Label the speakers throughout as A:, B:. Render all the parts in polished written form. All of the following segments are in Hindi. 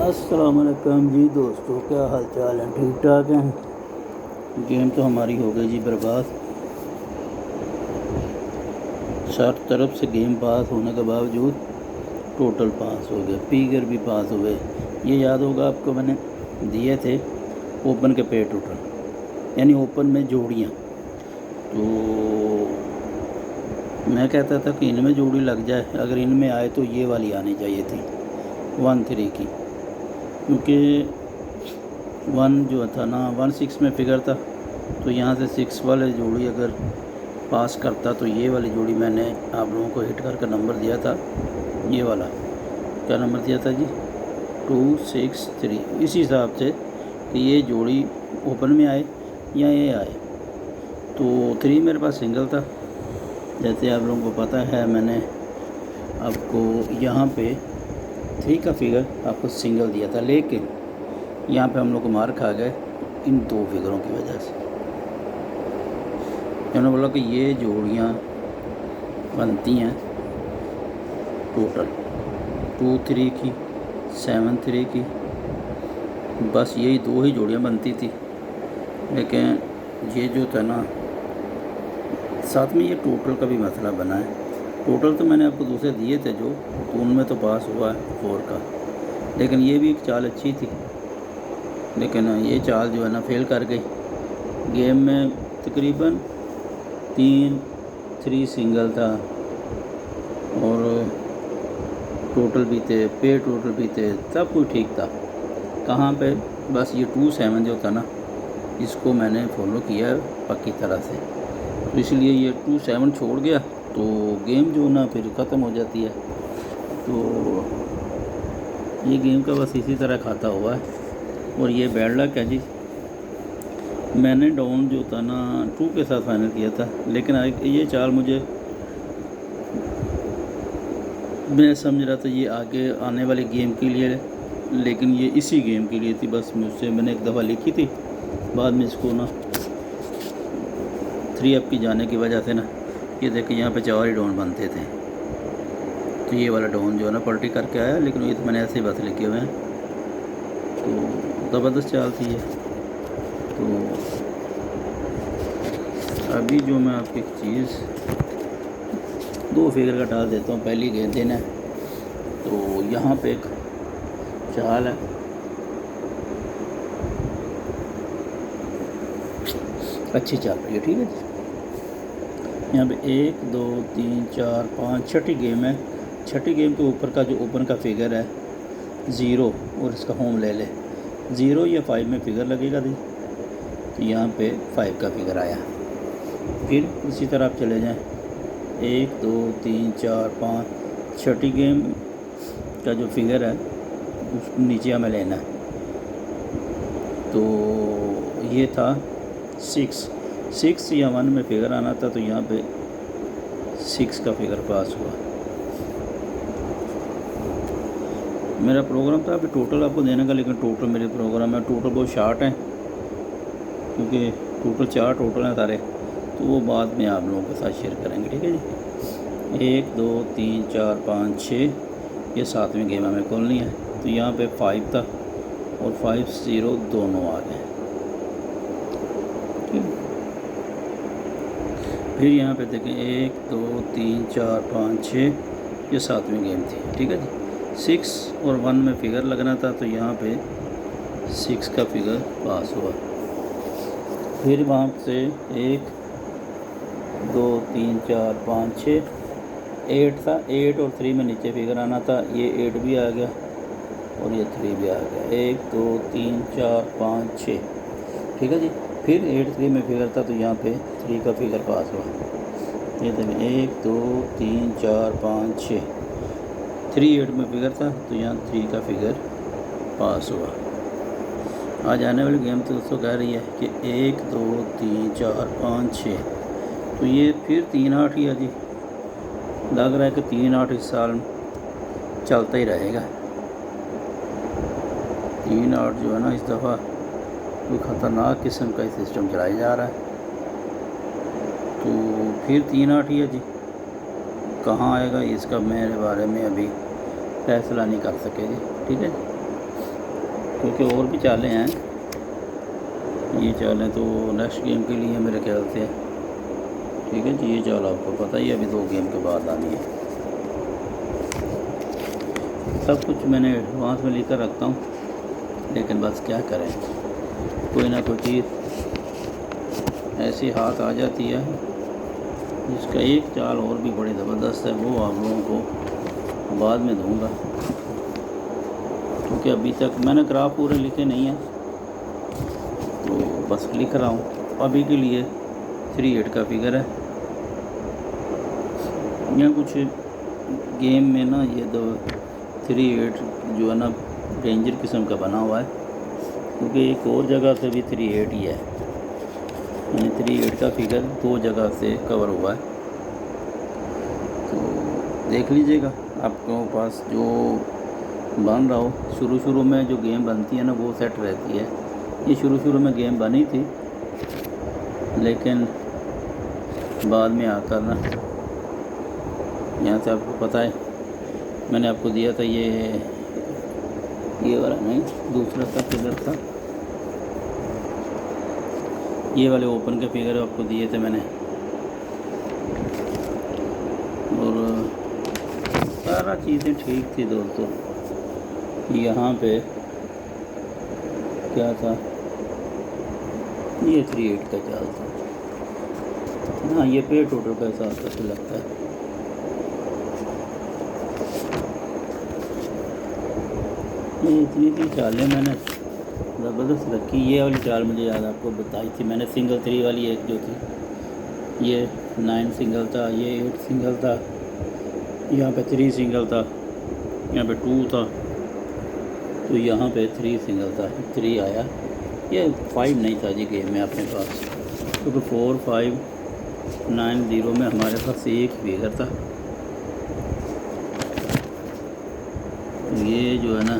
A: अस्सलाम वालेकुम जी दोस्तों, क्या हाल चाल है? ठीक ठाक हैं। गेम तो हमारी हो गई जी बर्बाद। 60 तरफ से गेम पास होने के बावजूद टोटल पास हो गए, फिगर भी पास हुए। ये याद होगा आपको, मैंने दिए थे ओपन के पे टोटल, यानी ओपन में जोड़ियाँ। तो मैं कहता था कि इनमें जोड़ी लग जाए, अगर इनमें आए तो ये वाली आनी चाहिए थी 1-3 की, क्योंकि 1 जो था ना 1-6 में फिगर था। तो यहाँ से 6 वाले जोड़ी अगर पास करता तो ये वाली जोड़ी मैंने आप लोगों को हिट करके नंबर दिया था। ये वाला क्या नंबर दिया था जी? 2-6-3। इसी हिसाब से कि ये जोड़ी ओपन में आए या ये आए। तो 3 मेरे पास सिंगल था। जैसे आप लोगों को पता है, मैंने आपको यहाँ पे 3 का फिगर आपको सिंगल दिया था, लेकिन यहाँ पे हम लोग को मार खा गए इन 2 फिगरों की वजह से। उन्होंने बोला कि ये जोड़ियाँ बनती हैं टोटल 2-3 की, 7-3 की, बस यही 2 ही जोड़ियाँ बनती थी। लेकिन ये जो था ना, साथ में ये टोटल का भी मसला बना है। टोटल तो मैंने आपको दूसरे दिए थे जो, तो उनमें तो पास हुआ है 4 का, लेकिन ये भी एक चाल अच्छी थी। लेकिन ये चाल जो है ना फेल कर गई। गेम में तकरीबन 3 सिंगल था और टोटल भी थे, पे टोटल भी थे, सब कुछ ठीक था। कहाँ पे बस ये 2-7 जो था ना, इसको मैंने फॉलो किया पक्की तरह से, तो इसलिए ये 2-7 छोड़ गया तो गेम जो ना फिर ख़त्म हो जाती है। तो ये गेम का बस इसी तरह खाता हुआ है। और ये बैड लक है जी। मैंने डाउन जो था ना 2 के साथ फाइनल किया था, लेकिन ये चाल मैं समझ रहा था ये आगे आने वाले गेम के लिए, लेकिन ये इसी गेम के लिए थी। बस मुझसे मैंने एक दफ़ा लिखी थी, बाद में इसको ना 3 अप की जाने की वजह से ना, ये देखिए यहाँ पे 4 ही डाउन बनते थे। तो ये वाला डाउन जो है ना पलटी करके आया, लेकिन ये तो मैंने ऐसे ही बस लिखे हुए हैं। तो ज़बरदस्त चाल थी ये। तो अभी जो मैं आपकी एक चीज़ 2 फिगर का डाल देता हूँ। पहली गेंद देना है, तो यहाँ पे एक चाल है, अच्छी चाल रही है, ठीक है जी। यहाँ पे 1 2 3 4 5 छठी गेम है। छठी गेम के ऊपर का जो ओपन का फिगर है 0, और इसका होम ले ले 0 या 5 में फिगर लगेगा दी, तो यहाँ पे 5 का फिगर आया। फिर इसी तरह आप चले जाएं, 1 2 3 4 5 छठी गेम का जो फिगर है उस नीचे हमें लेना है। तो ये था 6 या 1 में फिगर आना था, तो यहाँ पे 6 का फिगर पास हुआ। मेरा प्रोग्राम था अभी टोटल आपको देने का, लेकिन टोटल मेरे प्रोग्राम में टोटल बहुत शार्ट हैं, क्योंकि टोटल 4 टोटल हैं सारे, तो वो बाद में आप लोगों के साथ शेयर करेंगे, ठीक है जी। 1 2 3 4 5 6 ये 7वीं गेम हमें खोलनी है। तो यहाँ पे 5 था और 5-0 दोनों आ गए। फिर यहाँ पे देखें 1 2 3 4 5 6 ये 7वीं गेम थी, ठीक है जी। 6 और 1 में फिगर लगना था, तो यहाँ पे 6 का फिगर पास हुआ। फिर वहाँ से 1 2 3 4 5 6 8 था, 8 और 3 में नीचे फिगर आना था, ये 8 भी आ गया और ये 3 भी आ गया। 1 2 3 4 5 6, ठीक है जी। फिर 8-3 में फिगर था, तो यहाँ पे 3 का फिगर पास हुआ। ये देखें 1 2 3 4 5 6 3 8 में फिगर था, तो यहाँ 3 का फिगर पास हुआ। आज आने वाली गेम तो दोस्तों कह रही है कि 1 2 3 4 5 6, तो ये फिर 3-8 ही है जी। लग रहा है कि 3-8 इस साल चलता ही रहेगा। 3-8 जो है ना, इस दफ़ा कोई ख़तरनाक किस्म का सिस्टम चलाया जा रहा है। तो फिर 3-8 ही है जी। कहाँ आएगा इसका मेरे बारे में अभी फैसला नहीं कर सके जी, ठीक है जी। क्योंकि और भी चालें हैं, ये चालें तो नेक्स्ट गेम के लिए मेरे ख्याल से, ठीक है जी। ये चाल आपको पता ही है, अभी 2 गेम के बाद आनी है। सब कुछ मैंने एडवांस में लेकर रखता हूँ, लेकिन बस क्या करें, कोई ना कोई चीज़ ऐसी हाथ आ जाती है जिसका एक चाल और भी बड़ी ज़बरदस्त है, वो आप लोगों को बाद में दूंगा, क्योंकि अभी तक मैंने ग्राफ पूरे लिखे नहीं हैं, तो बस लिख रहा हूँ। अभी के लिए 3-8 का फिगर है। यहाँ कुछ गेम में ना ये 3-8 जो है ना डेंजर किस्म का बना हुआ है, क्योंकि एक और जगह से भी 3-8 ही है, यानी 3-8 का फिगर 2 जगह से कवर हुआ है। तो देख लीजिएगा, आपके पास जो बन रहा हो। शुरू में जो गेम बनती है ना वो सेट रहती है। ये शुरू में गेम बनी थी, लेकिन बाद में आकर ना यहाँ से आपको पता है मैंने आपको दिया था ये वाला नहीं, दूसरा था फिगर था, ये वाले ओपन के फिगर आपको दिए थे मैंने, और सारा चीज़ें ठीक थी दोस्तों। यहाँ पे क्या था, ये 3-8 का चाल था। हाँ, ये पे टोटल का हिसाब कैसे लगता है। ये इतनी चालें मैंने ज़बरदस्त रखी। ये वाली चाल मुझे याद आपको बताई थी मैंने, सिंगल 3 वाली एक जो थी, ये 9 सिंगल था, ये 8 सिंगल था, यहाँ पे 3 सिंगल था, यहाँ पे 2 था, तो यहाँ पे 3 सिंगल था, 3 आया। ये 5 नहीं था जी गेम में अपने पास, क्योंकि 4, 5, 9, 0 में हमारे पास एक फिगर था। ये जो है ना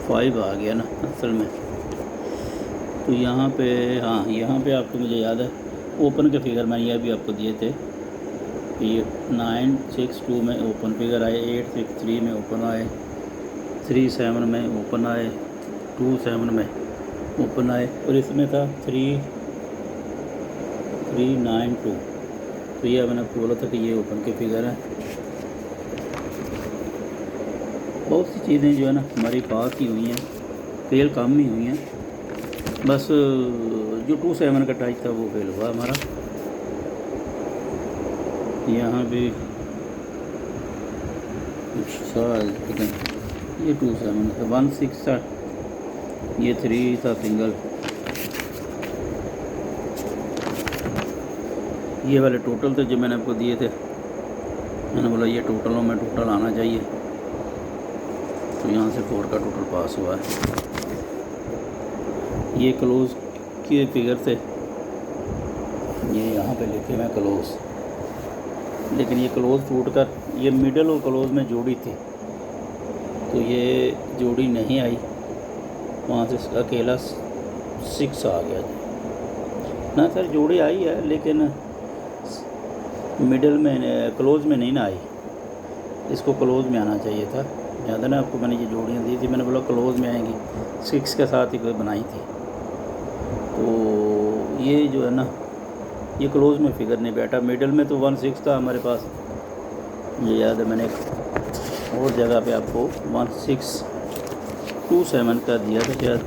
A: 5 आ गया ना असल में। तो यहाँ पे, हाँ यहाँ पे आपको मुझे याद है ओपन के फिगर मैंने यह भी आपको दिए थे। ये 9, 6, 2 में ओपन फिगर आए, 8, 6, 3 में ओपन आए, 3, 7 में ओपन आए, 2, 7 में ओपन आए, और इसमें था 3, 9, 2। तो ये मैंने आपको बोला था कि ये ओपन के फिगर है। बहुत सी चीज़ें जो है ना हमारी पास ही हुई हैं, फेल कम ही हुई हैं, बस जो 2, 7 का टाइप था वो फेल हुआ हमारा। यहाँ भी ये 2, 7 था, 1, 6 था, ये 3 था सिंगल। ये वाले टोटल थे जो मैंने आपको दिए थे, मैंने बोला ये टोटलों में टोटल आना चाहिए, तो यहाँ से 4 का टोटल पास हुआ है। ये क्लोज के फिगर थे, ये यहाँ पे लिखे मैं क्लोज, लेकिन ये क्लोज टूट कर ये मिडल और क्लोज में जोड़ी थी, तो ये जोड़ी नहीं आई, वहाँ से अकेला 6 आ गया ना सर। जोड़ी आई है लेकिन मिडल में, क्लोज में नहीं ना आई, इसको क्लोज में आना चाहिए था। याद है ना आपको, मैंने ये जोड़ियाँ दी थी, मैंने बोला क्लोज में आएंगी, 6 के साथ ही कोई बनाई थी। तो ये जो है ना ये क्लोज में फिगर नहीं बैठा, मिडल में तो 1, 6 था हमारे पास, मुझे याद है मैंने और जगह पे आपको 1, 6, 2, 7 का दिया था शायद।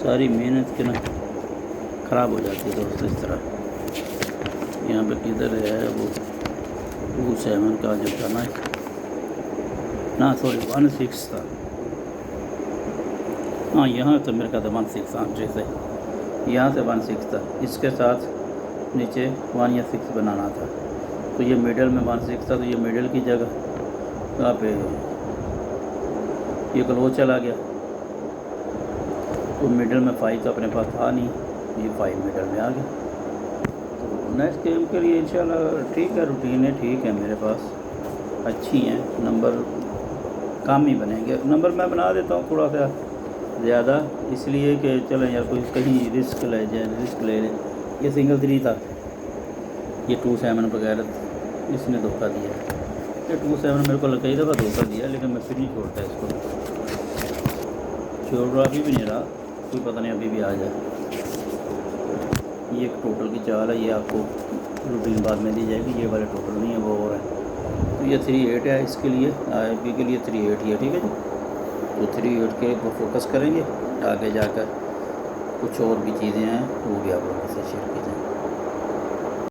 A: सारी मेहनत के ना ख़राब हो जाती है दोस्तों इस तरह। यहाँ पे किधर है वो 2, 7 का जो था ना सॉरी 1, 6 था, हाँ यहाँ तो मेरे का था 1, 6 आंट्रे से, यहाँ से 1, 6 था, इसके साथ नीचे 1 या 6 बनाना था। तो ये मिडल में 1, 6 था, तो ये मिडल की जगह कहाँ पे ये क्लोज चला गया, तो मिडल में 5 तो अपने पास था नहीं, ये 5 मिडल में आ गया। तो नेक्स्ट गेम के लिए इंशाल्लाह ठीक है, रूटीनें ठीक है मेरे पास, अच्छी हैं, नंबर कम ही बनेंगे। नंबर मैं बना देता हूँ थोड़ा सा ज़्यादा, इसलिए कि चलें यार कोई कहीं रिस्क ले जाए, रिस्क ले लें। ये सिंगल 3 था, ये 2-7 वगैरह इसने धोखा दिया। ये 2-7 मेरे को कई दफ़ा धोखा दिया, लेकिन मैं फिर नहीं छोड़ता इसको। छोड़ रहा अभी भी नहीं रहा, कोई पता नहीं अभी भी आ जाए। ये एक टोटल की चाल है, ये आपको रूटीन बाद में दी जाएगी। ये वाले टोटल नहीं है, वो और है। तो ये 3-8 है इसके लिए, IFB के लिए 3-8 ही है, ठीक है जी। तो 3-8 के ऊपर फोकस करेंगे, आगे जाकर कुछ और भी चीज़ें हैं वो भी आप लोगों के साथ शेयर की जाएँ।